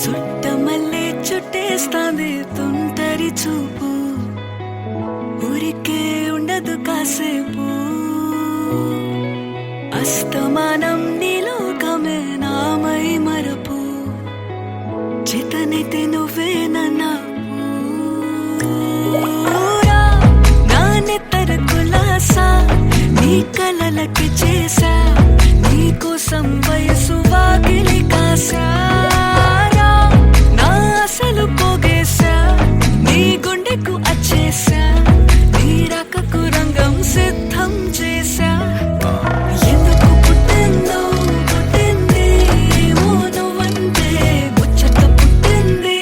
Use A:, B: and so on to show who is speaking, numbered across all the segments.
A: చుట్టమల్లే చుట్టేస్తాంది తుంటరి చూపు ఊరికే ఉండదు కాసేపు అస్తమానం నీలోకమే నామై మరపు చేతనైతే నువ్వే నన్నా నా నెత్తర కులాసా నీ కలలకి చేసా నీ కోసం వయసు వాకిలి కాసా నా అసలు పోగేసా నీ గుండెకు అచ్చేసా నీ రకకు రంగం సిద్ధం చేసా ఎందుకు పుట్టిందో పుట్టింది ఏమో నువ్వంటే ముచ్చట పుట్టింది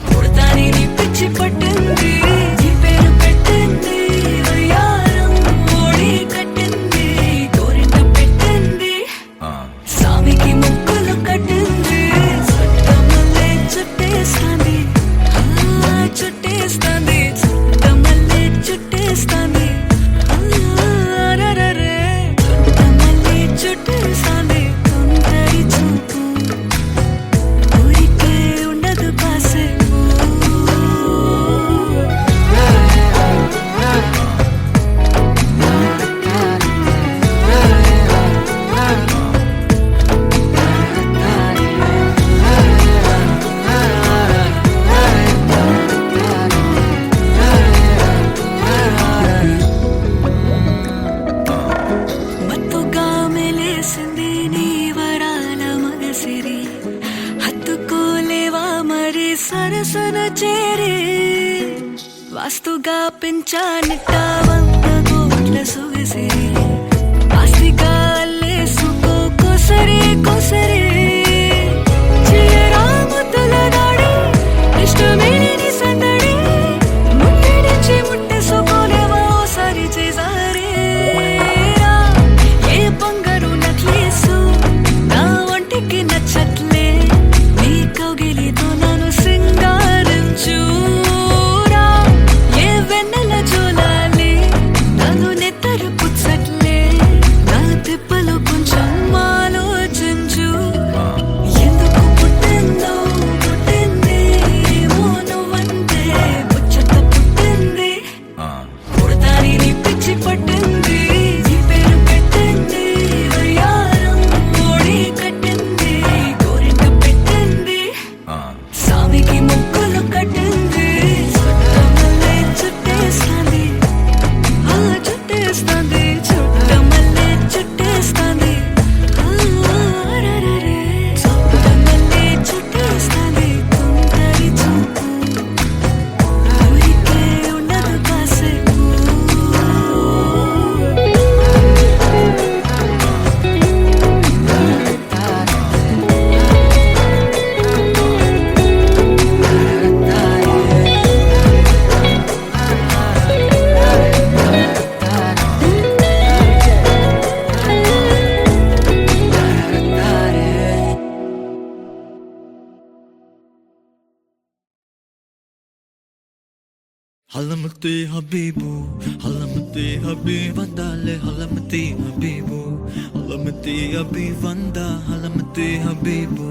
A: పుడతాని నీ పిచ్చి పట్టింది నీ పేరు పెట్టింది వయ్యారం ఓడి కట్టింది గోరింట పెట్టింది సామికి ముక్కులు కట్టింది చుట్టమల్లే చుట్టేస్తాంది చుట్టేస్తాంది చుట్టమల్లే చుట్టేస్తాంది రరరే చుట్టమల్లే చుట్టేస్తాంది తుంటరి చూపు ఊరికే ఉండదు కాసేపు మత్తుగా మెలేసింది నీ వరాల మగసిరి హత్తుకోలేవా మరి సరసన చేరి వాస్తుగా పెంచానిట్ట 100 కోట్ల సొగసిరి ఆస్తిగా అల్లేసుకో కొసరి కొసరి చేయరాముతుల దాడి ఇష్టమేని నీ సందడి ముట్టడించి ముట్టేసుకోలేవా ఓసారి చేసారే ఏ బంగారు నక్లేసు నా ఒంటికి నచ్చట్లే నీ కౌగిలితో నన్ను సింగారించురా ఏ వెన్నెల జోలాలి నన్ను నెత్తరు పుచ్చట్లే నా తిప్పలు కొంచెం ఆలోచించు ఎందుకు పుట్టిందో పుట్టింది ఏమో నువ్వంటే ముచ్చట పుట్టింది పుడతాని నీ పిచ్చి పట్టింది నీ పేరు పెట్టింది వయ్యారం ఓడి కట్టింది గోరింట పెట్టింది సామికి ముక్కులు కట్టింది చుట్టమల్లే చుట్టేస్తాంది చుట్టేస్తాంది చుట్టమల్లే చుట్టేస్తాంది రరరే చుట్టమల్లే చుట్టేస్తాంది తుంటరి చూపు ఊరికే ఉండదు కాసేపు
B: Halamati Habibu, Halamati Habibandale, Halamati Habibu, Halamati Habibanda, Halamati Habibu,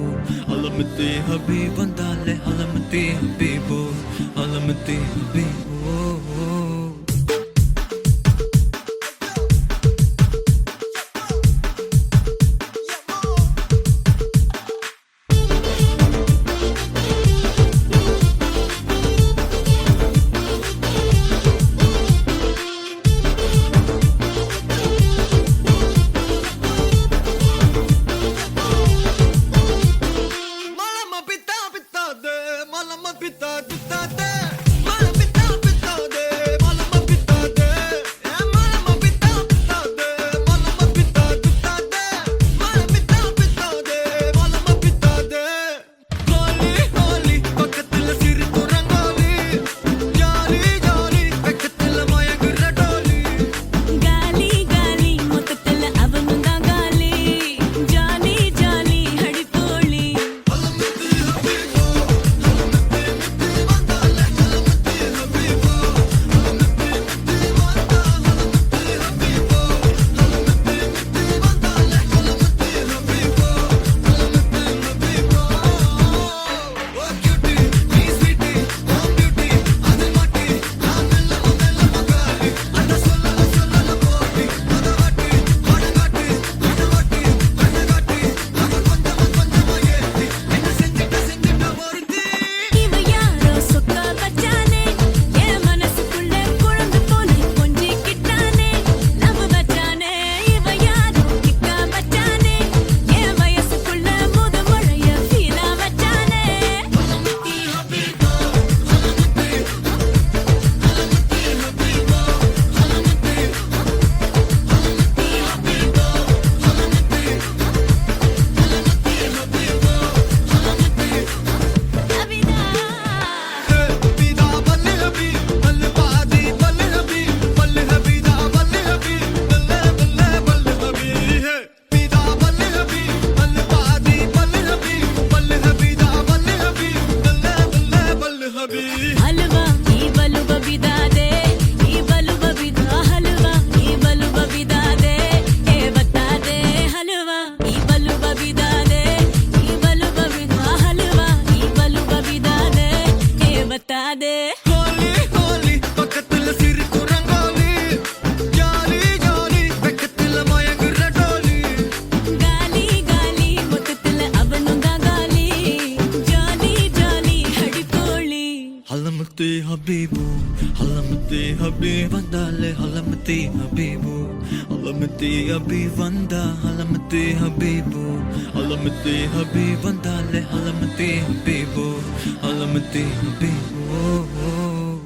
B: Halamati Habibandale, Halamati Habibu, Halamati Habibu. Malama pita pita de, malama pita pita de, malama pita pita de. Halamati Habib Vandale Halamati Habibu Halamati Habib Vanda Halamati Habibu Halamati Habib Vandale Halamati Habibu Halamati Habibu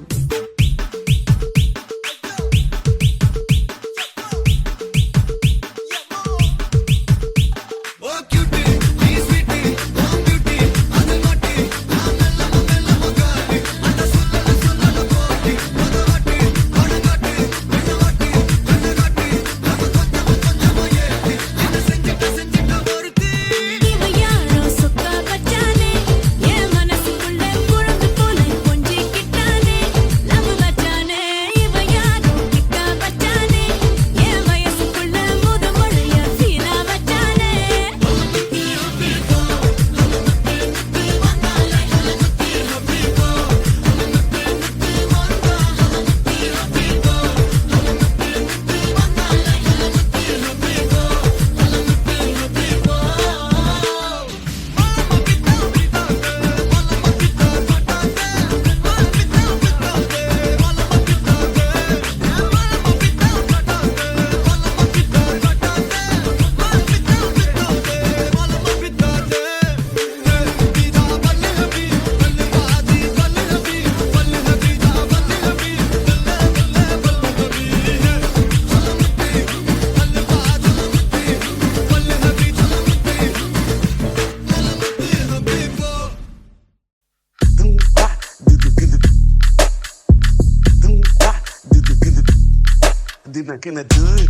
C: Deep in the good,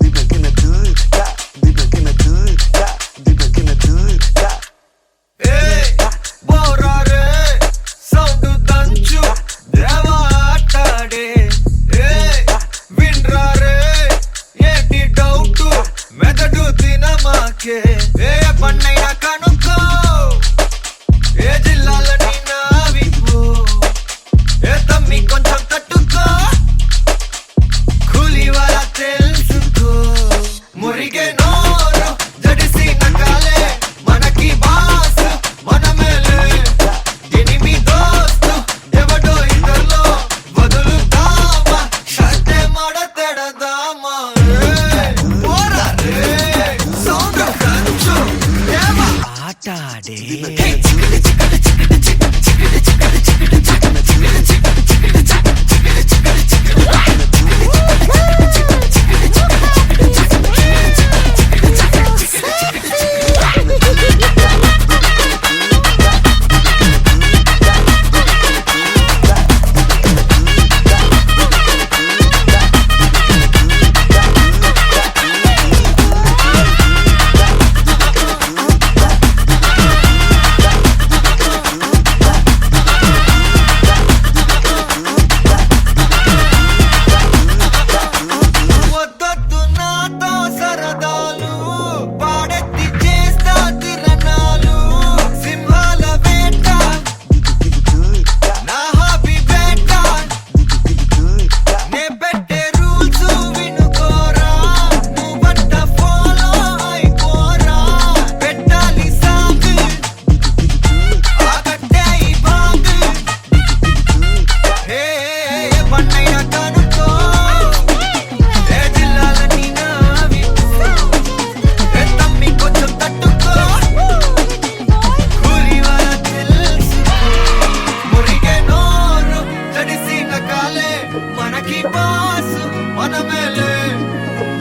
C: deep in the good, deep in the good, deep in the good.
D: Hey, borare, sound danchu, deva atade. Hey, winrare, yeti doubt, medadu dinamake. Hey, pannaina kanuko, hey jillala nina vipo. Hey, tammi koncham tattuko. Kuliwala telsuko, murige noru, jadisi nakale, manaki baas, manamele, enemy dostu, evado idalo, vadulu dama, shante madateda dama, pora re, sound of kanchu, eva atade.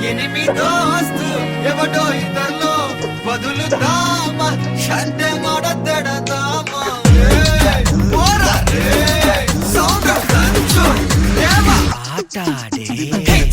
D: Enemy dostu, evado idalo, vadulu dama, shante madateda dama. Hey, pora re, sound of kanchu, eva atade. Hey,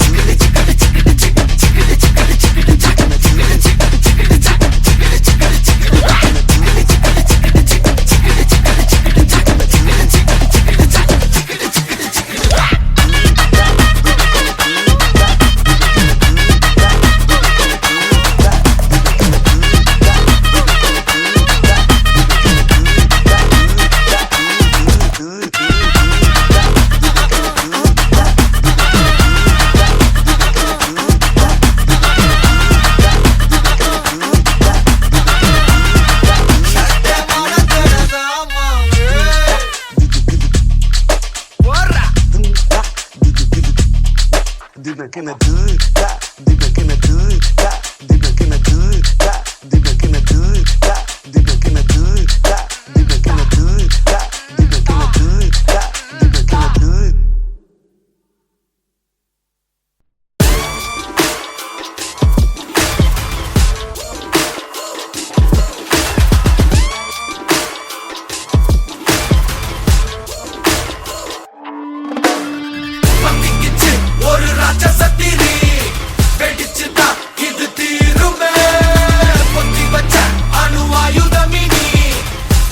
C: back in the good, yeah, deep back in the good, yeah, deep back in the good, yeah, deep back in the good, yeah, deep back in the good, yeah, deep back in the good, yeah, deep back in the good, yeah, deep back in the good.
D: பத்திக்கிச்சு ஒரு ராட்சசத்திரி வெடிச்சுதா இது தீருமே பொத்தி வச்ச அணு ஆயுதமினி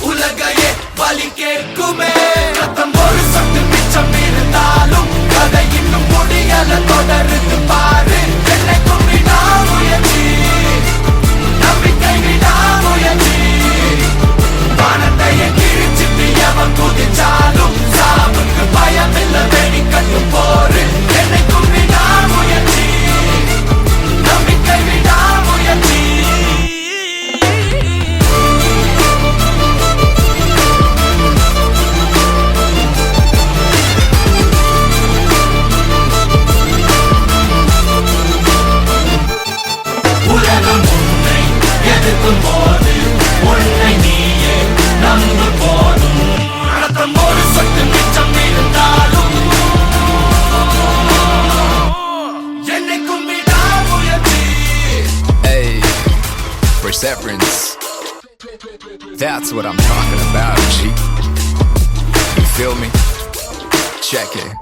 D: உலகையே பலி கேட்குமே ரத்தம் ஒரு சொட்டு மிச்சம் இருந்தாலும் கதை இன்னும் முடியல தொடருது பாரு என்னைக்கும் விடாமுயற்சி நம்பிக்கை விடாமுயற்சி வானத்தையே கிழிச்சிட்டு எவன் குதிச்சாலும் சாவுக்கு பயமில்ல வெடிக்கட்டு போரு என்னைக்கும் விடாமுயற்சி நம்பிக்கை விடாமுயற்சி உலகம் உன்னை எதிர்க்கும் போது உன்னை நீயே நம்பு போதும் ரத்தம் ஒரு சொட்டு மிச்சம் இருந்தாலும் என்னைக்கும் விடாமுயற்சி
E: Hey, perseverance. That's what I'm talking about, G. You feel me? Check it.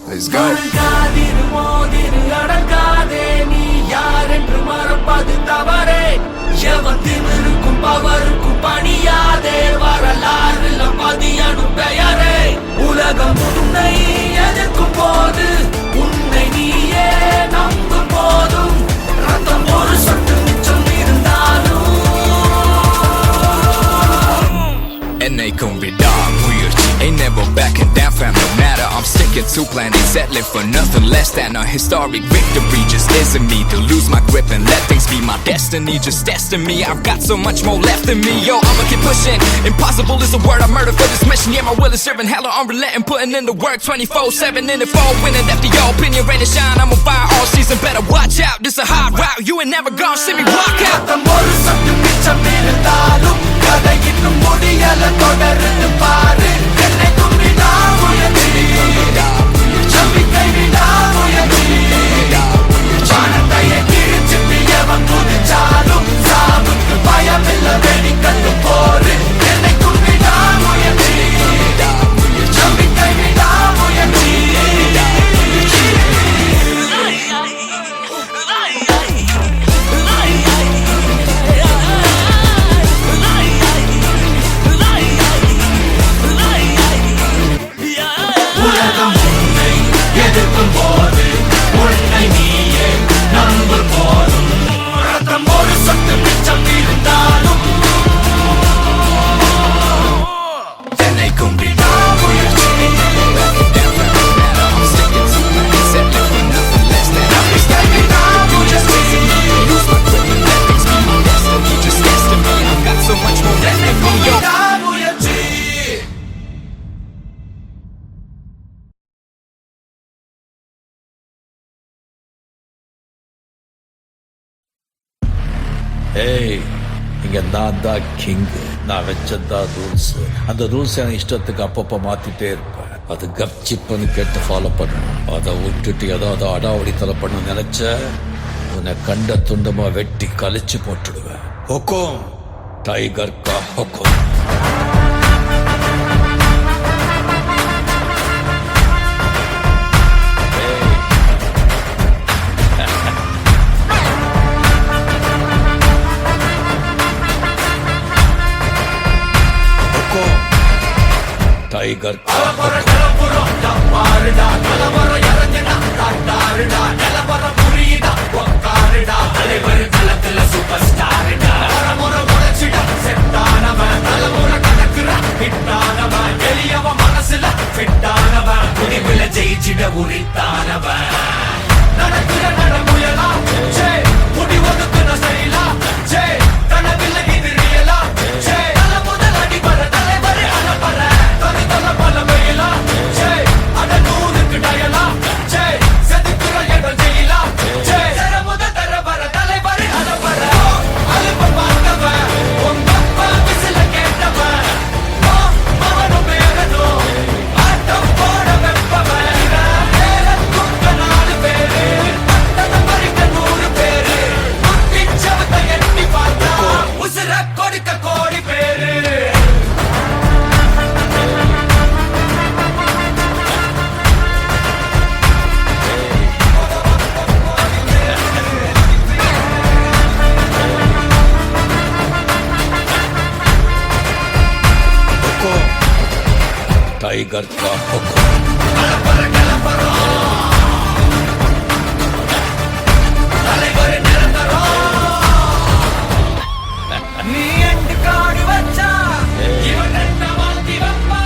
E: Let's go.
D: அடங்காதிரு மோதிரு Adangathey நீ யார் என்று மறப்பது தவறே எவன் திமிருக்கும் பவருக்கும் பணியாதே வரலாறுல பதியணும் பெயரே உலகம் உன்னை எதிர்க்கும் போது உன்னை நீயே நம்பும் போதும் ரத்தம் ஒரு சொட்டு மிச்சம் இருந்தாலும்
E: என்னைக்கும் விடாமுயற்சி. Ain't never backing down, fam, no matter. I'm sticking to plan and settling for nothing less than a historic victory. Just isn't me to lose my grip and let things be my destiny. Just testing me, I've got so much more left in me. Yo, I'ma keep pushing. Impossible is a word I murder for this mission. Yeah, my will is serving hella unrelenting, putting in the work 24/7 in the fall, winning after your opinion, rain and shine. I'm on fire all season, better watch out. This a hard route, you ain't never gonna see me walk out.
D: ரத்தம் ஒரு சொட்டு மிச்சம் இருந்தாலும் கதை இன்னும் முடியல தொடருது பாரு என்னைக்கும் விடாமுயற்சி நம்பிக்கை விடாமுயற்சி வானத்தையே கிழிச்சிட்டு எவன் குதிச்சாலும் சாவுக்கு பயமில்ல வெடிக்கட்டு போரு என்னைக்கும் விடாமுயற்சி நம்பிக்கை விடாமுயற்சி உலகம் உன்னை எதிர்க்கும் போது உன்னை நீயே நம்பு போதும் ரத்தம் ஒரு சொட்டு மிச்சம் இருந்தாலும் என்னைக்கும் விடாமுயற்சி
E: I'm sticking to plan and settling for nothing less than a
D: நம்பிக்கை விடாமுயற்சி
E: lose my grip and let things be my destiny. Just testing me, I've got so much more left in me. Yo,
D: விடாமுயற்சி
F: ஏய் இங்க நான் தான் king. நான் வச்சதான் rules. அந்த rules என் இஷ்டத்துக்கு அப்பப்போ மாத்திட்டே இருப்பேன். அது கப்சிப்புன்னு கேட்டு ஃபாலோ பண்ணணும். அதை விட்டுட்டு ஏதாவது அடாவடித்தலை பண்ண நினைச்ச உன்னை கண்ட துண்டமா வெட்டி கழிச்சு போட்டுடுவேன். ஹொக்கோம் டைகர் கா ஹொக்கோம். டைகர்
D: ஜெயிச்சிட உரித்தானவன் நடக்கிற நடமுயலா முடி ஒதுக்குன செயலா கனவில்ல இது ரியலா தல முதல் அடிபட தலைவரே அனப்பற தனி தல பல வெயிலா அட நூறுக்கு டயலா செதுக்குற எட
F: टाइगर का हुक्म
D: நீ எண்டு காடு வச்சா இவன் என்ன மாத்தி வப்பா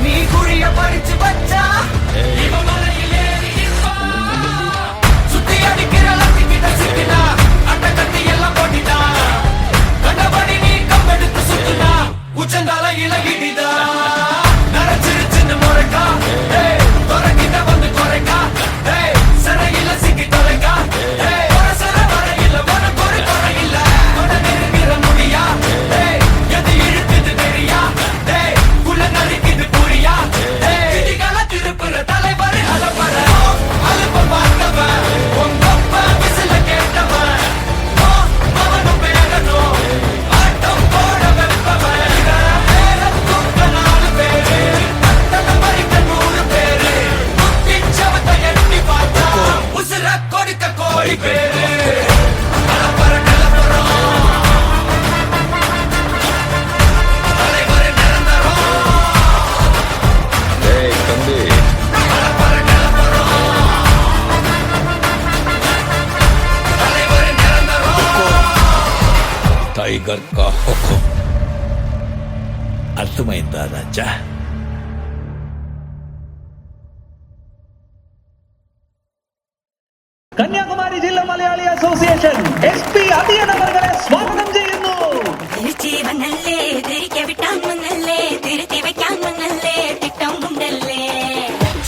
D: நீ குழிய பறிச்சு வச்சா இவன் மலையில் ஏறி நிற்பா சுத்தி அடிக்கிற லத்திக்கிட்ட சிக்கினா அட்ட கத்தி எல்லாம் போட்டிட்டா கண்டபடி நீ கம்பெடுத்து சுத்துனா உச்சந்தால இலகிடிதா நரைச்சிருச்சுன்னு முறைக்கா துறக்கிட்ட வந்து குறைக்கா சிறையில சிக்கி தொலைக்கா சர வரையில உனக்கு ஒரு குறையில்ல நெருங்கிற முடியா எது இழுக்குது தெரியா குள்ள நறுக்குது புரியா விதிகள திருப்புற தலைவர் அலப்பற அலுப்ப பார்த்தவன் உங்கப்ப விசில கேட்டவன் அவனும் பேரனும் ஆட்டம் போட வெப்பவன் பேர தூக்க 4 பேரு தலைமறிக்க 100 பேரு குத்தி சவத்தை எட்டி பார்த்தா உசுர கொடுக்க கோடி பேரு அலப்பற கலப்பறம் தலைவர் நிரந்தரம்
F: தம்பி
D: அலப்பற கலப்பறம் தலைவர் நிரந்தரம்
F: टाइगर का हुक्म अर्थमैंदा राजा
G: കന്യാകുമാരി ജില്ലാ മലയാളി അസോസിയേഷൻ SP അധിയൻ അവരെ സ്വാഗതം ചെയ്യുന്നു.
A: തിരിച്ച് വന്നല്ലേ തിരികെ വിട്ടാൻ വന്നല്ലേ തിരുത്തി വെക്കാൻ വന്നല്ലേ തിട്ടം കൊണ്ടല്ലേ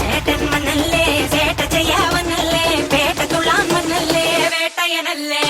A: ചേട്ടൻ വന്നല്ലേ ചേട്ട ചെയ്യാ വന്നല്ലേ പേട്ട തുള്ളാൻ വന്നല്ലേ വേട്ടയനല്ലേ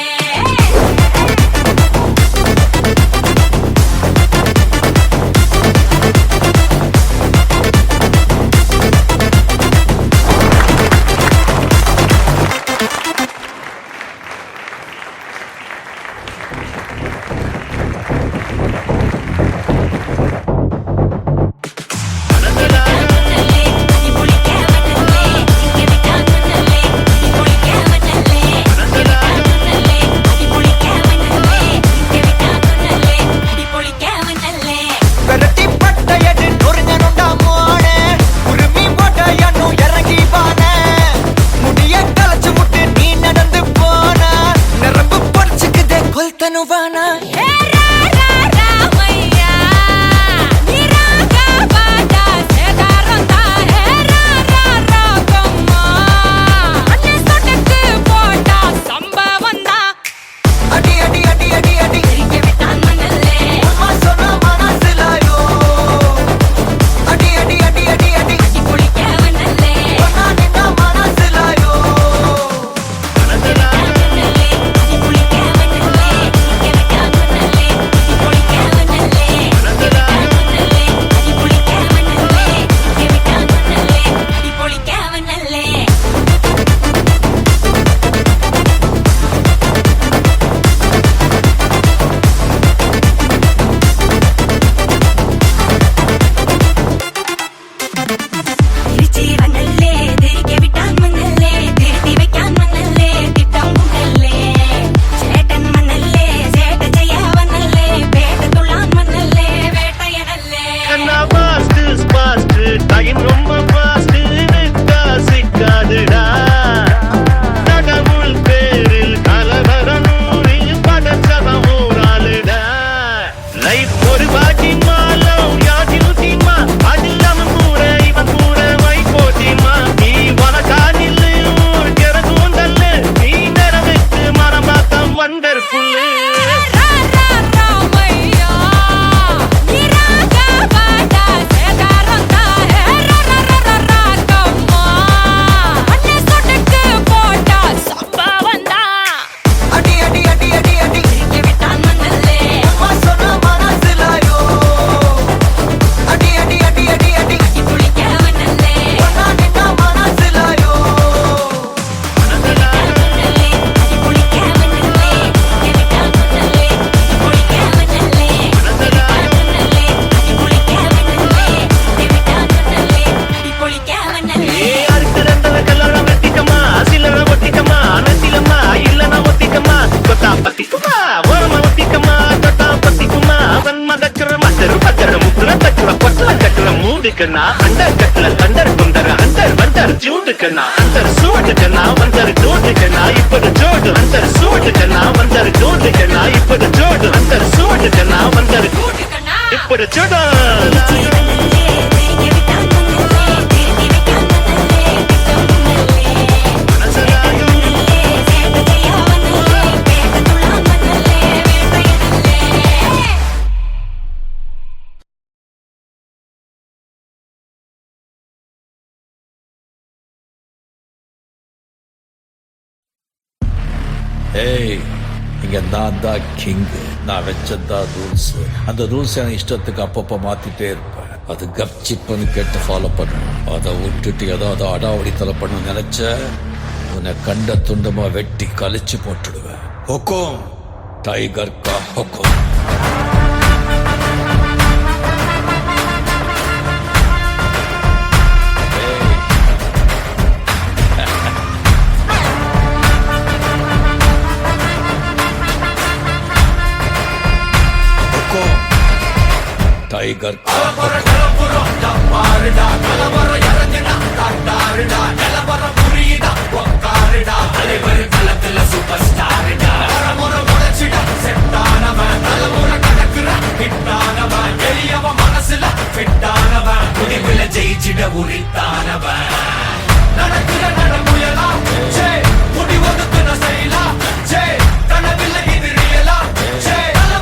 H: சூட்டுக்குன்னா அண்டர் கட்ல தண்டர் குந்தர் அண்டர் வந்தர் ஜூட்டுக்குன்னா அண்டர் சூட்டுக்குன்னா வந்தர் ஜூட்டுக்குன்னா இப்படி ஜோடு அண்டர் சூட்டுக்குன்னா வந்தர் ஜூட்டுக்குன்னா இப்படி ஜோடு அண்டர் சூட்டுக்குன்னா வந்தர் இப்படி ஜோடு
F: ஏய் இங்க நான் தான் கிங். நான் வச்சதா ரூல்ஸ். அந்த ரூல்ஸ் என் இஷ்டத்துக்கு அப்பப்போ மாத்திட்டே இருப்பேன். அது கப்சிப்புன்னு கேட்டு ஃபாலோ பண்ணணும். அதை விட்டுட்டு ஏதாவது அடாவடித்தலை பண்ண நினைச்ச உன்னை கண்ட துண்டமா வெட்டி கழிச்சு போட்டுடுவேன். ஹொக்கோம் டைகர் கா ஹொக்கோம். டைகர்
D: ஜெயிச்சிட உரித்தானவன் நடக்கிற நடமுயலா முடிவதுக்கு செய்யலா கனவில்லை இது ரியலா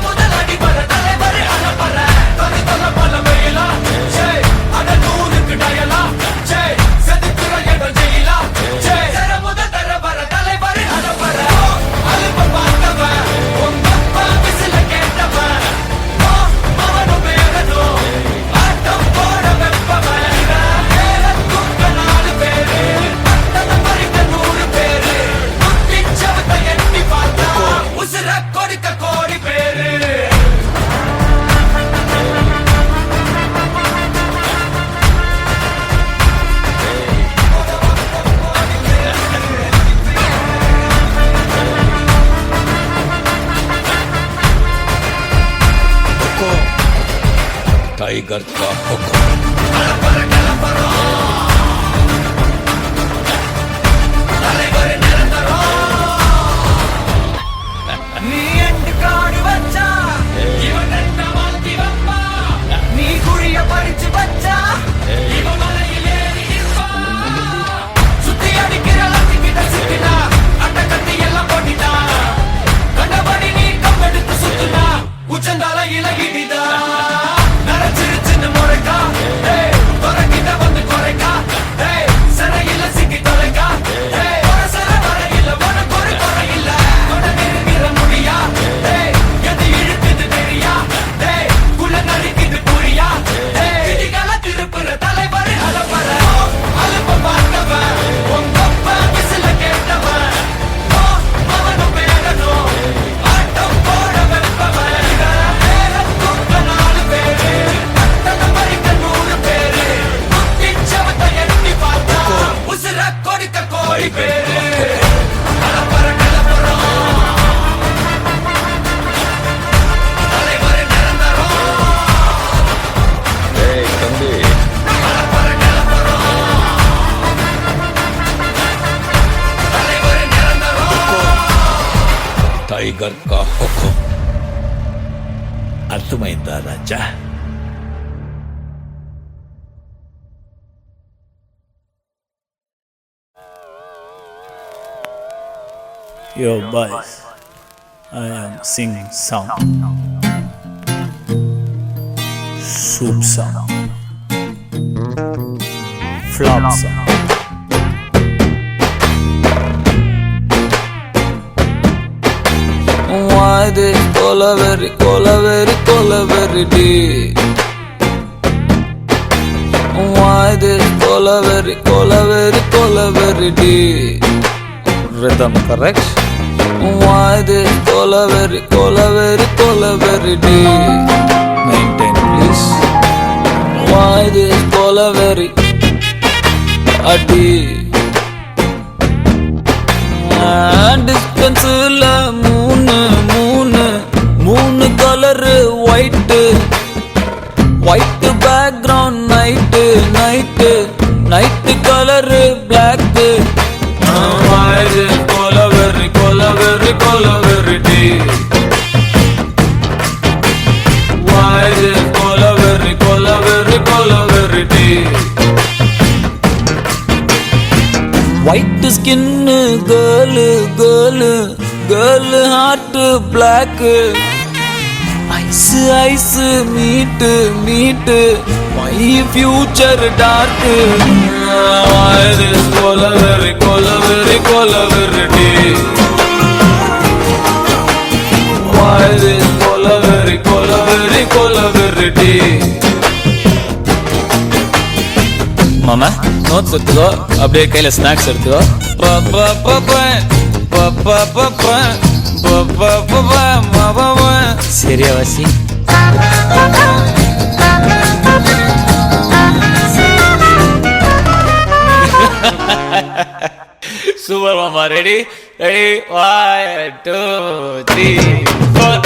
D: முதல் அடிபட தலைவரை அலப்பற தலை பல வெயிலா அட நூறுக்கு டயலா செதுக்குற இடம் ஜெயிலா முதல் தர வர தலைவரை அலப்பற அலுப்ப பார்த்தவன் உங்க அப்பா விசில கேட்டவன் அவனும் பேரனும் ஆட்டம் போட வெப்பவன்
F: டைகர் கா ஹொக்கோம்.
D: நீ எண்டு காடு வச்சா இவன் என்ன மாத்தி வப்பா நீ குழிய பறிச்சு வச்சா இவன் மலையில் ஏறி இருப்பா சுத்தி அடிக்கிற லத்திக்கிட்ட சிக்கினா அட்ட கட்டி எல்லாம் போட்டினா கண்டபடி நீ கம்பெடுத்து சுத்துனா உச்சந்தால இலகிட்டா நரைச்சிருச்சுன்னு முறைக்கா துறக்கிட்ட வந்து குறைக்கா சிறையில சிக்கி தொலைக்கா சர வரையில உனக்கு ஒரு குறையில்ல தொடர்கிற முடியா எது இழுக்குது தெரியா குள்ள நறுக்குது புரியா விதிகள திருப்புற தலைவர் அலப்பற அலுப்ப பார்த்தவன் உங்க அப்பா விசில கேட்டவன் அவனும் பேரனும் ஆட்டம் போட வெப்பவன் பேரத்துக்க 4 பேரு கட்டத மறிக்க 100 பேரு முத்திச்சவத்தை எண்ணி பார்த்தா உசுர கொடுக்க கோடி பேரு அலப்பற கலப்பறம் தலைவர் நிரந்தரம்
F: ஏய் தம்பி,
D: அலப்பற கலப்பறம் தலைவர் நிரந்தரம்
F: டைகர் கா ஹொக்கோம். అర్థమైందా రాజా?
I: Yo boys, I am singing song, soup song, flop song. Why this colaveri, colaveri, colaveri day? Why this colaveri, colaveri, colaveri day? Rhythm correct? Why this colaveri, colaveri, colaveri day? Maintain please. Why this colaveri a day? Dispensula மூணு colour white background night night night colour black கொலவெறி கொலவெறி கொலவெறி டீ கொலவெறி கொலவெறி கொலவெறி டீ white skin girl girl girl heart black eyes eyes meet meet my future dark கொலவெறி கொலவெறி கொலவெறி டீ கொலவெறி கொலவெறி கொலவெறி டீ மாமா நோட்ஸ் எடுத்துக்கோ அப்படியே கையில ஸ்நாக்ஸ் எடுத்துக்கோ சரியா வாசி சூப்பர் மாமா ready ready 1 2 3 4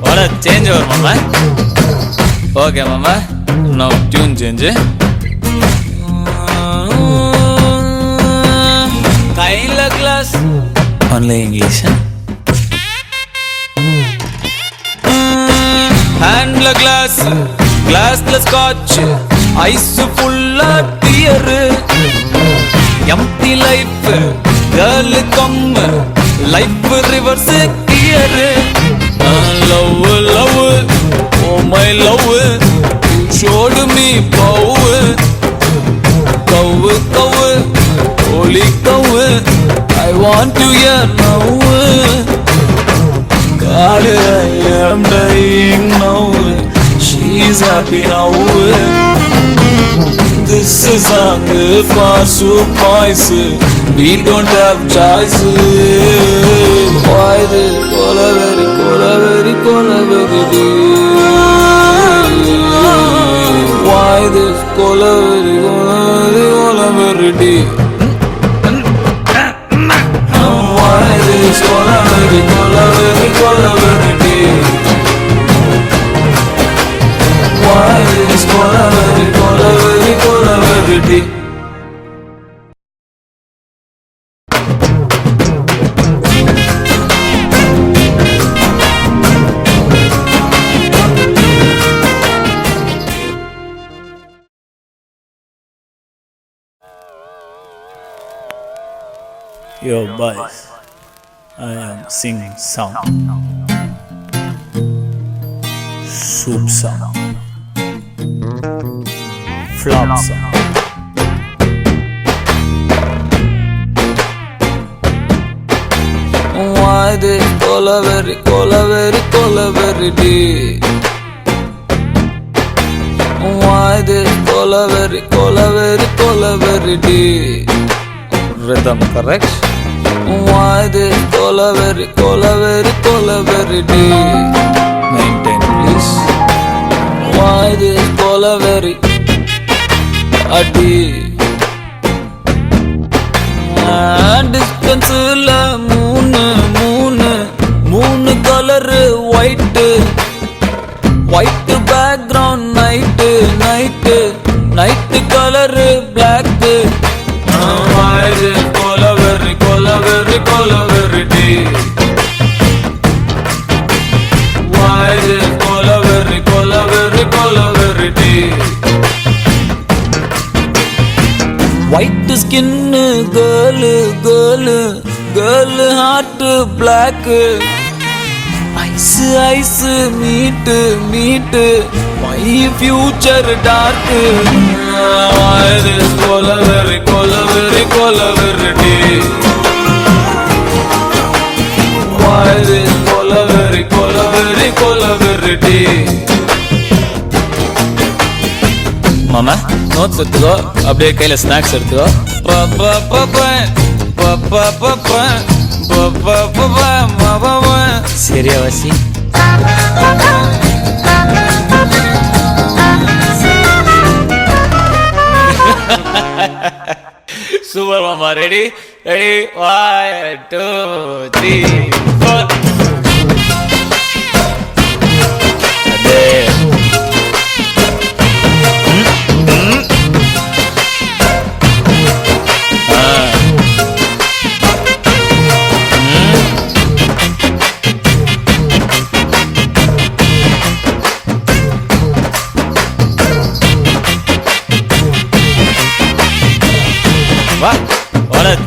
I: what a change over mama. Okay mama, now tune change. Kaila glass only English. Hand glass, glass scotch, ice full of beer. Empty life, girl come, life reverse gear. Love, love, oh my love, you showed me power. Cow, cow, holy cow, I want to hear now. God, I am dying now, she's happy now. This is hunger for supplies, we don't have choice. Why the kolaveri, kolaveri, kolaveri? Why this kolaveri, kolaveri, kolaveri? Why this kolaveri, kolaveri, kolaveri? Why this kolaveri, kolaveri, kolaveri?
J: Yo boys, I am singing song, soup song, flop song.
I: Why this kolaveri, kolaveri, kolaveri dee? Why this kolaveri, kolaveri, kolaveri dee? Rhythm correct? Why this kolaveri, kolaveri, kolaveri dee? Maintain please. Why this kolaveri a dee? Distance la moon color white background night color black. Why this kolaveri, kolaveri, kolaveri dee? Why this kolaveri, kolaveri, kolaveri dee? White skin girl, girl, girl heart black. Ice, ice, meet, meet, my future dark. Why this kolaveri, kolaveri, kolaveri dee? Why this kolaveri, kolaveri, kolaveri dee? மாமா notes எடுத்துக்கோ அப்படியே கையில snacks எடுத்துக்கோ சரியா வாசி? Super மாமா. Ready ready 1 2 3 4. அதே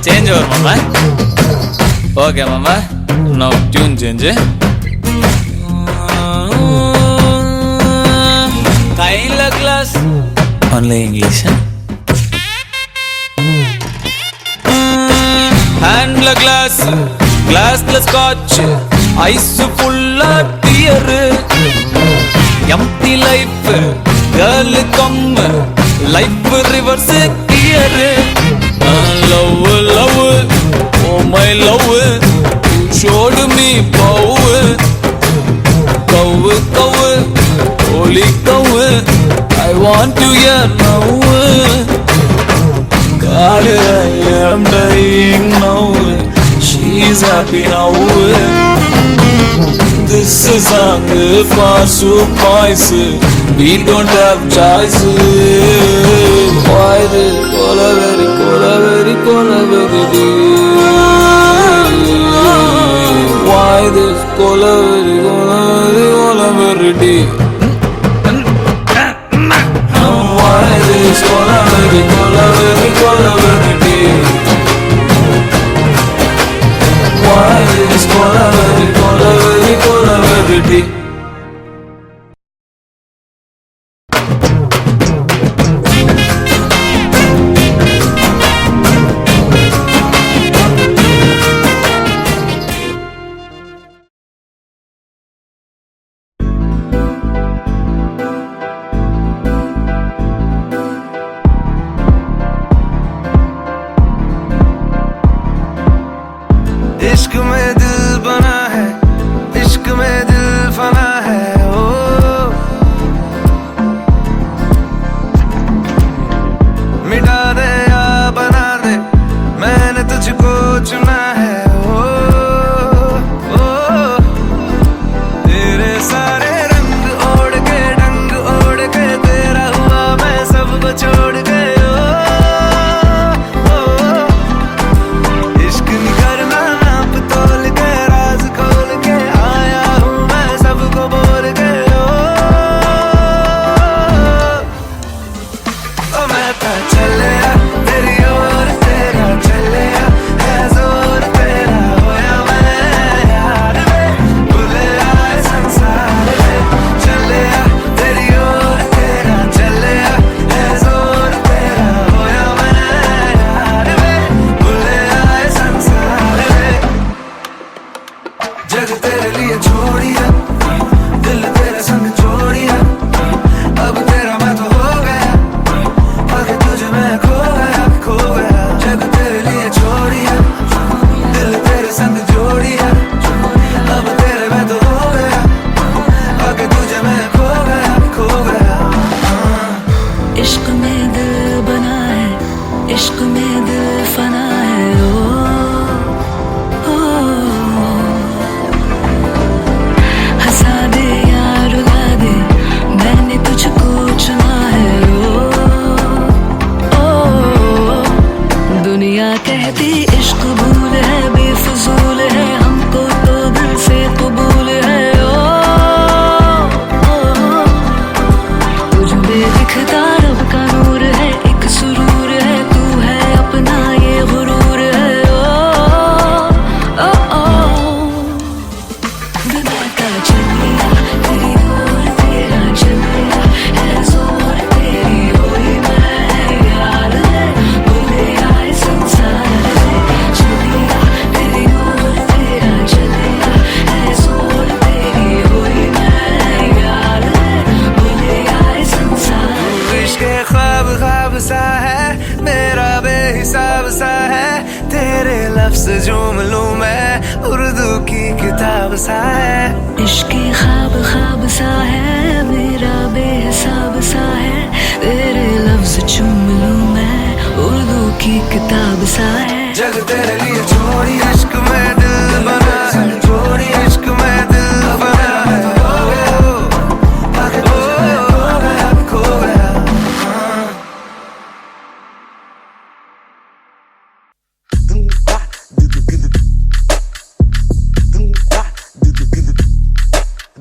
I: change வரும் மாமா. ஓகே மாமா, நோ டியூன் சேஞ்ச். கையில கிளாஸ் ஒன்லி இங்கிலீஷ், ஹேண்ட்ல கிளாஸ், கிளாஸ்ல ஸ்காட்ச், ஐஸ் ஃபுல்லா dear, empty life, girl come, life reverse gear. Love, love, oh my love, showed me power. Cow, cow, holy cow, I want you here now. God, I am dying now. She's happy now. This is song for soup boys. We don't have choice. Why this colaveri, colaveri, colaveri? Why this colaveri, colaveri, colaveri? Why this colaveri, colaveri, colaveri? Why this colaveri, colaveri, colaveri?
C: इश्क में दिल बना है, इश्क में दिल फना है, ओ मिटा दे या बना दे, मैंने तुझको चुना है, ओ तेरे सारे रंग ओढ़ के, डंग ओढ़ के, तेरा हुआ मैं सबको छोड़ के। जग तेरे लिए छोड़िया, दिल तेरे संग छोड़िया, अब तेरा मैं तो हो गया, आगे तुझे मैं खो गया, खो गया। जग तेरे लिए छोड़िया, दिल तेरे संग जोड़िया, अब तेरे मैं तो हो गया, आगे तुझे मैं खो गया, खो गया।
A: इश्क में दिल बना है, इश्क में दिल फना है, कहती इश्क भूल है, बेफजूल है, हमको तो दिल से कबूल है, तुझ में दिखता रब का नूर है, एक सुरूर है, तू है अपना ये गुरूर है, बिना का चल लिया तेरी ओर, तेरा चल लिया है जोर, तेरी होई मैं यार है, बोले आए संसार।
C: सा है मेरा बेहिसाब सा है, तेरे झूम लूं मैं उर्दू की किताब सा है
A: इश्क ख्वाब ख्वाब सा है मेरा बेहिसाब सा है तेरे लफ्ज चूम लूं मैं उर्दू की किताब सा है
C: जग तेरे लिए छोड़ी इश्क में दिल बना है छोड़ी इश्क में दिल बना है खो गया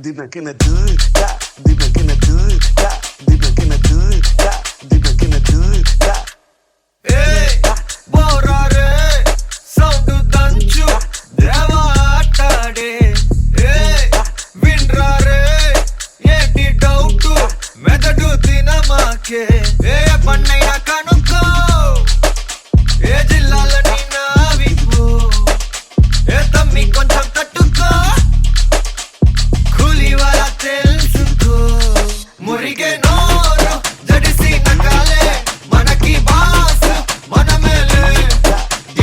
C: Deep back in the hood, deep back in the hood, deep back in the hood, deep back in the hood.
D: Hey, borare, sound danchu, deva atade. Hey, winrare, yeti doubt, medadu dinamake. Hey, pannaya kanuko, hey jillala nina vipo. Hey tammi koncham tattuko. खुलीवाला తెలుసుకో మురిగే నోరు జడిసిన కాలే మనకి boss మనమేలే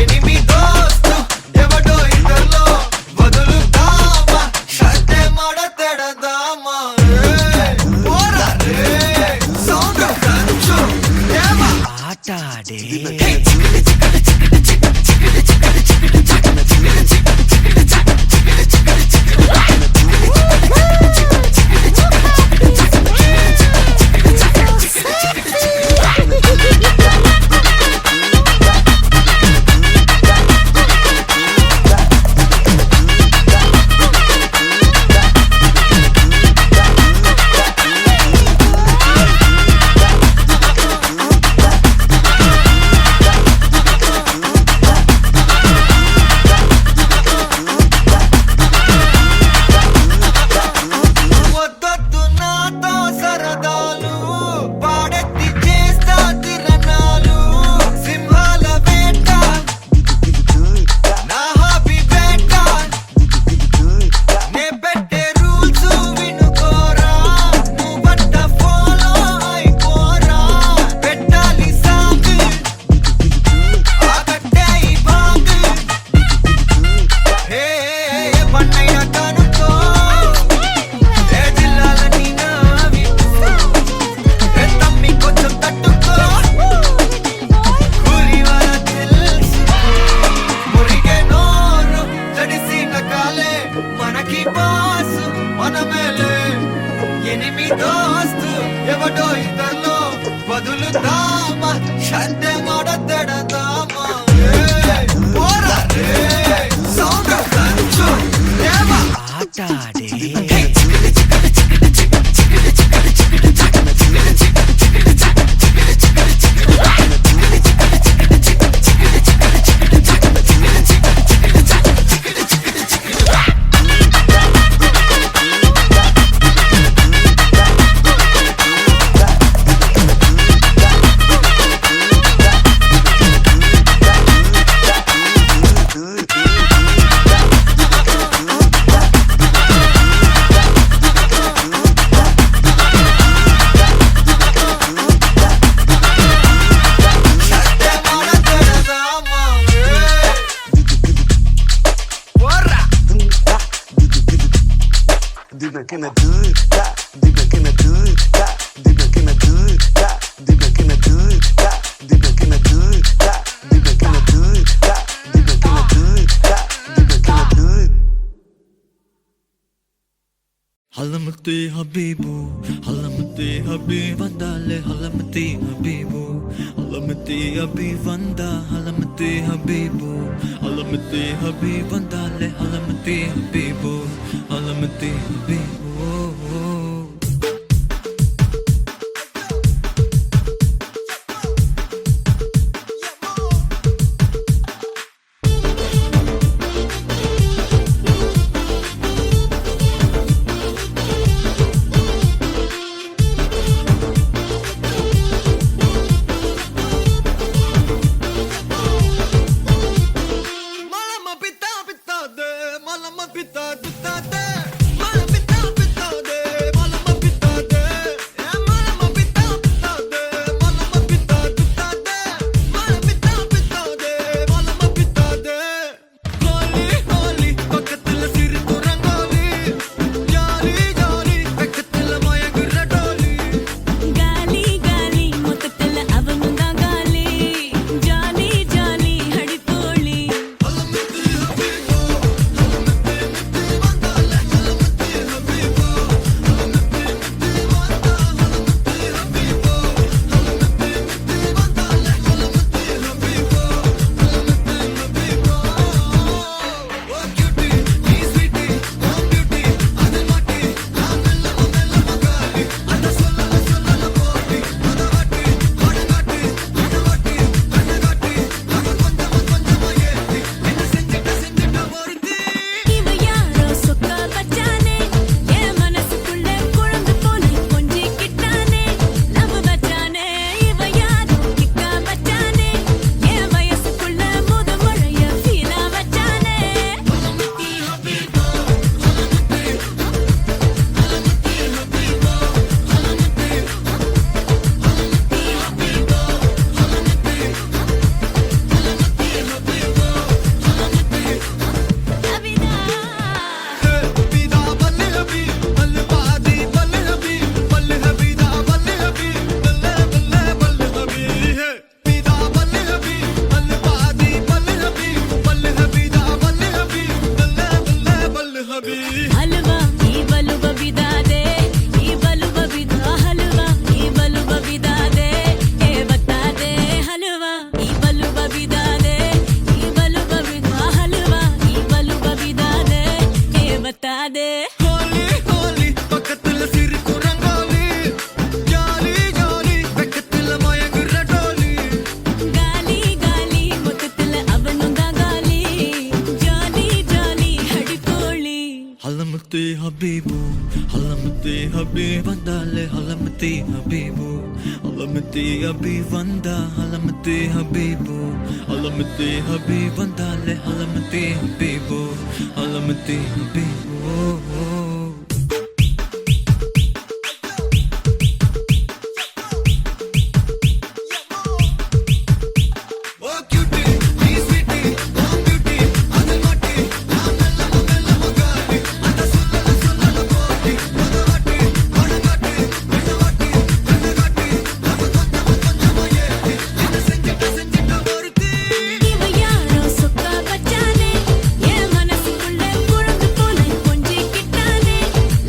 D: enemy దోస్తు ఎవడో ఇతలో వదులుదామా షట్టే మడతెడదామా పోరా రే sound కంచు దేవా ఆటాడే
C: Deep back in the hood, deep back in the hood, deep back in the hood, deep back in the hood, deep back in the hood, deep back in the hood, deep back in the hood, deep back in the hood.
B: Halamati Habibu, Halamati Habib Vandale, Halamati Habibu, Halamati Habib Vanda, Halamati Habibu, Halamati Habib Vandale, Halamati Habibu, Halamati Habibu.
D: Malama pita pita de, malama pita pita de, malama pita pita.
B: habibu halamati habib vandale halamati habibu halamati habib vanda halamati habibu halamati habib vandale halamati habibu halamati habibu
A: இவ யாரோ சொக்கா பச்சானே என் மனசுக்குள்ள குழம்பு போல கொஞ்சிக்கிட்டானே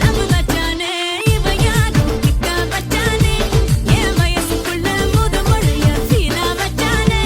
A: love பச்சானே இவ யாரோ கிட்டா பச்சானே என் வயசுக்குள்ள முத முறைய ஃபீலா பச்சானே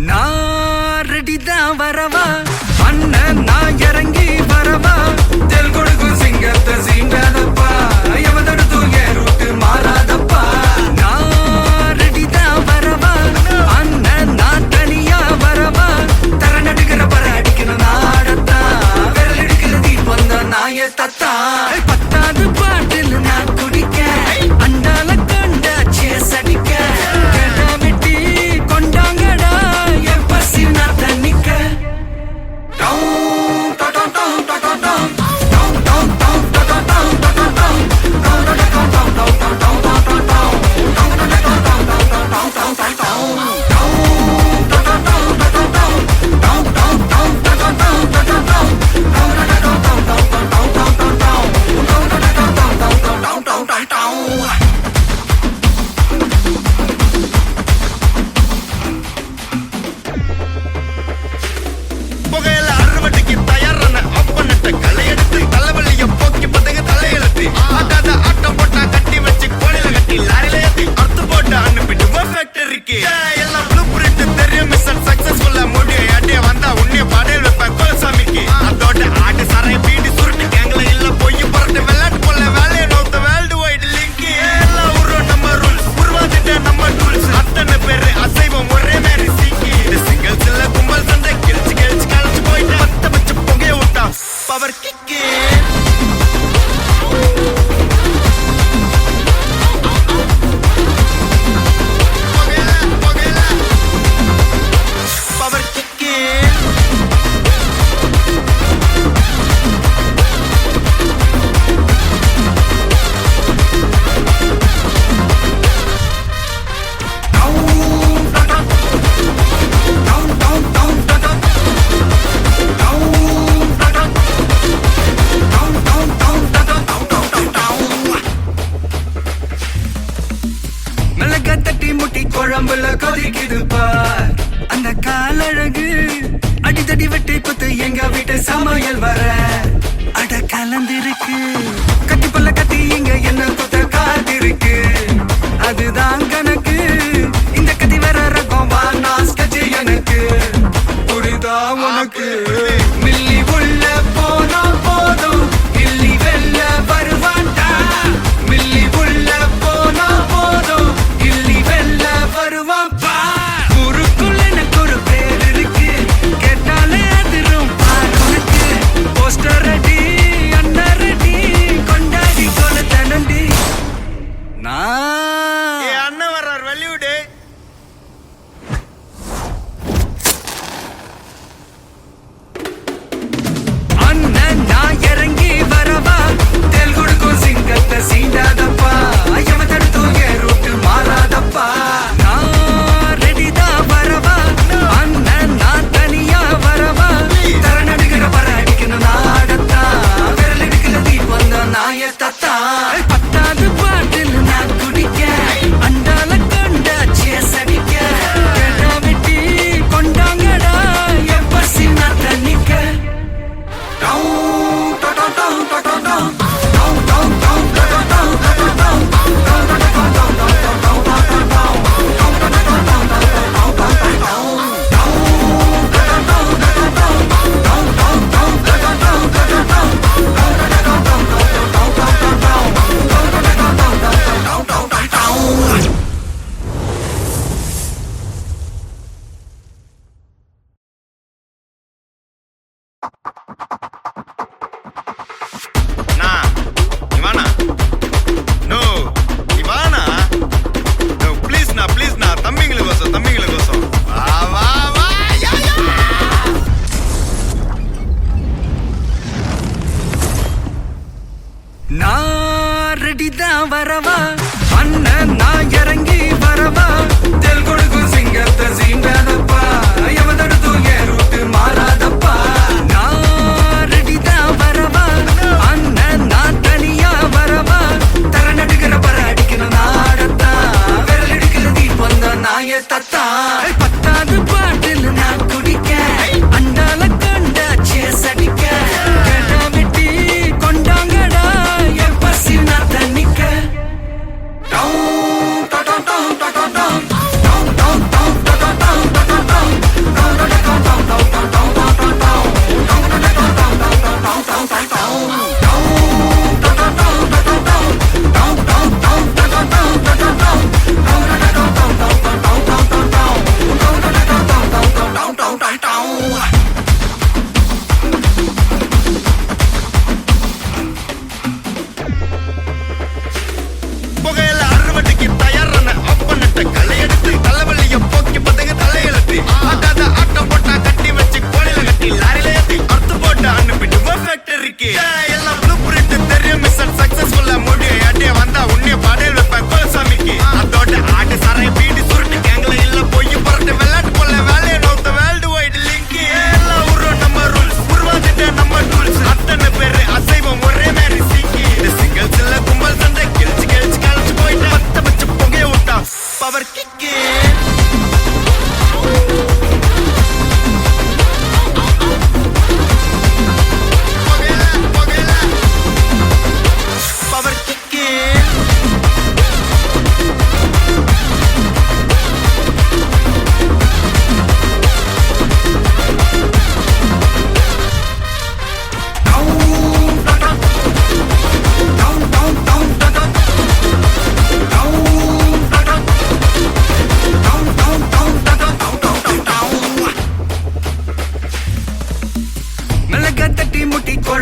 D: நான் ரெடிதான் வரவா அண்ணன் நான் இறங்கி வரவா தெல் கொடுக்கும் சிங்கத்தை சீண்டாதப்பா எவதடுத்தும் என் ரூட்டு மாறாதப்பா நான் ரெடிதான் வரவா அண்ணன் நான் தனியா வரவா தர நடுக்கிற பர அடிக்கணும் நாடத்தா விரல் எடுக்கிற தீபம் தான் நாய தத்தா பத்தாவது பாட்டில் நான் குடிக்க அண்டால கண்டா சேஸ் அடிக்க கேட்டா வெட்டி கொண்டாங்கடா என் பசி நான் தண்ணிக்க
H: புகையில அறுவடைக்கு தயாரான அப்பனட்ட களையெடுத்து தலைவலிய போக்கி பதங்க தலையெழுத்து ஆட்டாத ஆட்டம் போட்டா கட்டி வச்சு கோழில கட்டி லாரில ஏத்தி அறுத்து போட்டு அனுப்பிட்டு ஃபேக்டரிக்கு எல்லாம் ப்ளூ பிரிண்ட் தெரியும் மிஷன் சக்சஸ்ஃபுல்லா முடியும் அடியே வந்தா உன்னைய பாடையில் வைப்பேன் கோலசாமிக்கு அதோட ஆட்டு சரை பீடி சுருட்டு கேங்கல இல்ல போய் புரட்டு விளையாட்டு போல வேலையை நோத்த வேர்ல்டு வைடு லிங்க் எல்லாம் உருவம் நம்ம ரூல்ஸ் உருவாக்கிட்ட நம்ம டூல்ஸ் அத்தனை பேரு அசைவம் ஒரே மாதிரி சீக்கி சிங்கிள்ஸ் இல்ல கும்பல் சண்டை கிழிச்சு கிழிச்சு கழிச்சு போயிட்டு பத்த பச்சை புகைய விட்டா பவர் கிக்கு பவர் கிக்கு
D: மிளகா தட்டி முட்டி குழம்புல கொதிக்குது பார் அந்த காலழகு அடித்தடி வெட்டி குத்து எங்க வீட்டு சமையல் வர அட கலந்திருக்கு கட்டி புள்ள கட்டி இங்க என்ன குத்த காத்திருக்கு அதுதான் கணக்கு இந்த கத்தி வர ரகம் வா நாஸ்கச்சு எனக்கு புரிதா உனக்கு மில்லி உள்ள போனா போதும் இல்லி வெல்ல வருவான்டா மில்லி உள்ள போனா போதும் இல்லி வெல்ல வருவான் பா ஊருக்குள்ள எனக்கு ஒரு பேர் இருக்கு கேட்டாலே அதிரும் பாரு உனக்கு போஸ்டர் ரெடி அண்ணா ரெடி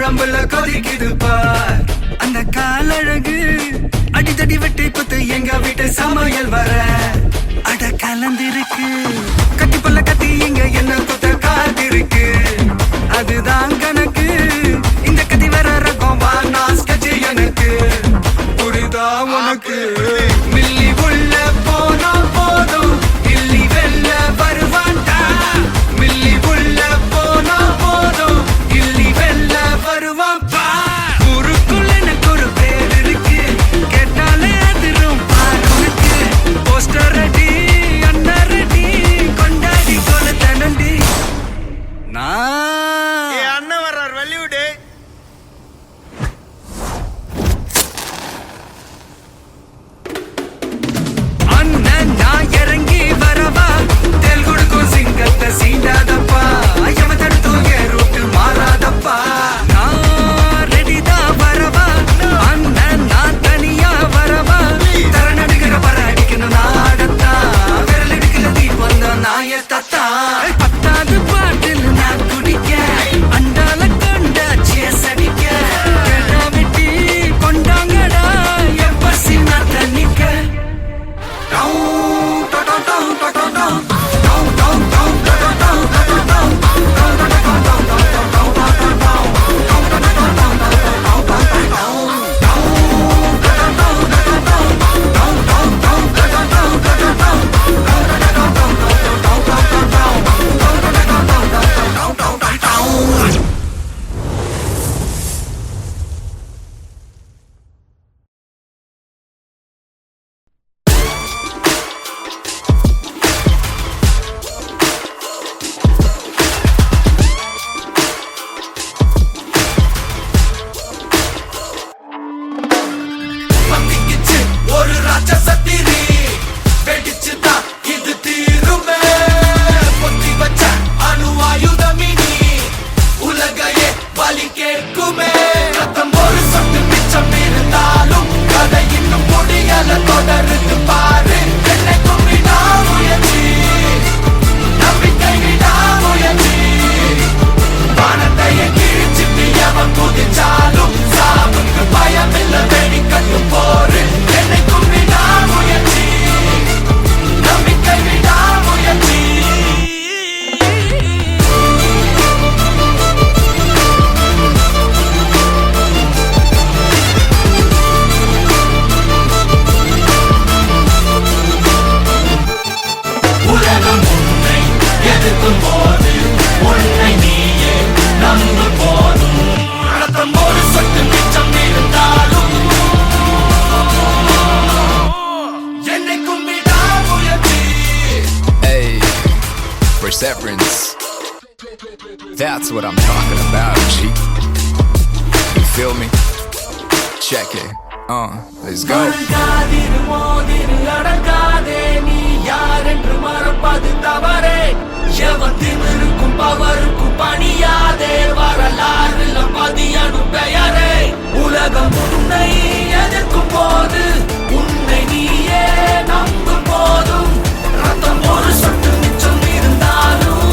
D: குழம்புல கொதிக்குது பார் அந்த காலழகு அடித்தடி வெட்டி குத்து எங்க வீட்டு சமையல் வர அட கலந்திருக்கு கட்டி பல்ல கத்தி இங்க என்ன குத்த காத்திருக்கு அதுதான் கணக்கு இந்த கத்தி வர ரகம் வானா ஸ்கெட்ச் எனக்கு புரிதா உனக்கு மில்லி உள்ள போனா போதும் இல்லி வெல்ல வருவான்டா மில்லி உள்ள போனா போதும் இல்லி வெல்ல வருவான் பா ஊருக்குள்ள எனக்கு ஒரு பேர் இருக்கு கேட்டாலே அதிரும் பாருக்கு போஸ்டர் ரெடி அண்ணன் ரெடி கொண்டாடி கொளுத்த நண்டி
H: அண்ணன் வர்றார் வெளியூடு
D: அண்ணன் நான் இறங்கி வரவா தெல் கொடுக்கும் சிங்கத்தை சீண்டாதப்பா எவன் தடுத்தும் என் ரூட்டு மாறாதப்பா நான் ரெடிதான் வரவா அண்ணன் நான் தனியா வரவா தர நடுகிற வர அடிக்கணும் நாடத்தா விரல் எடுக்கிற தீபம் தான் நாய தத்தா பத்தாவது பாட்டில் நான் குடிக்க அண்டால கொண்டா சேஸ் அடிக்க கேட்டா வெட்டி கொண்டாங்கடா என் பசி நான் தண்ணிக்க பத்திக்கிச்சு ஒரு ராட்சசத்திரி வெடிச்சுதான் இது தீருமே பொத்தி வச்ச அணு ஆயுதமினி உலகையே வலி கேட்குமே ரத்தம் ஒரு சொட்டு மிச்சம் இருந்தாலும் கதை இன்னும் முடியல தொடர்ந்து பாரு என்னை கும்பிடா முயற்சி நம்பிக்கை விடா முயற்சி வானத்தையே கிழிச்சிட்டு எவன் குதிச்சாலும் சாவுக்கு பயமில்ல வெடிக்கட்டு போரு என்னை கும்பிடா முயற்சி நம்பிக்கை விடா முயற்சி உலகம் உன்னை எதிர்க்கும் போது உன்னை நீயே நம்பு போதும் ரத்தம் ஒரு சொட்டு மிச்சம் இருந்தாலும் என்னை கும்பிடா முயற்சி
E: Hey, perseverance. That's what I'm talking about, G. You feel me? Check it. Let's go.
D: மறுகாதிரு மோதிரு Adangathey நீ யார் என்று மறப்பது தவறே எவன் திமிருக்கும் பவருக்கும் பணியாதே வரலாறுல பதியனும் பெயரே உலகம் உன்னை எதிர்க்கும் போது உன்னை நீயே நம்பும் போதும் ரத்தம் ஒரு சொட்டு மிச்சம் இருந்தாலும்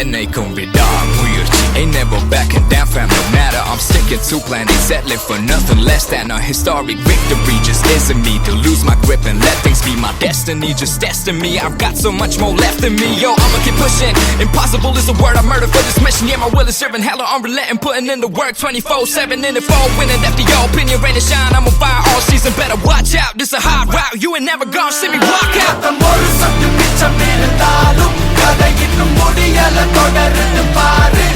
E: என்னைக்கும் விடாமுயற்சி Ain't never backing down fam, no matter I'm sticking to plan, ain't settling for nothing less than a historic victory. Just isn't me to lose my grip and let things be my destiny. Just testing me, I've got so much more left in me. Yo, I'ma keep pushing, impossible is a word I murder for this mission. Yeah, my will is serving hella unrelenting, putting in the work 24/7 in the fall, winning after your opinion, rain and shine. I'm on fire all season, better watch out, this a hard route, you ain't never gonna see me walk out.
D: ரத்தம் ஒரு சொட்டு மிச்சம் இருந்தாலும் கதை இன்னும் முடியல தொடர்ந்து பாரு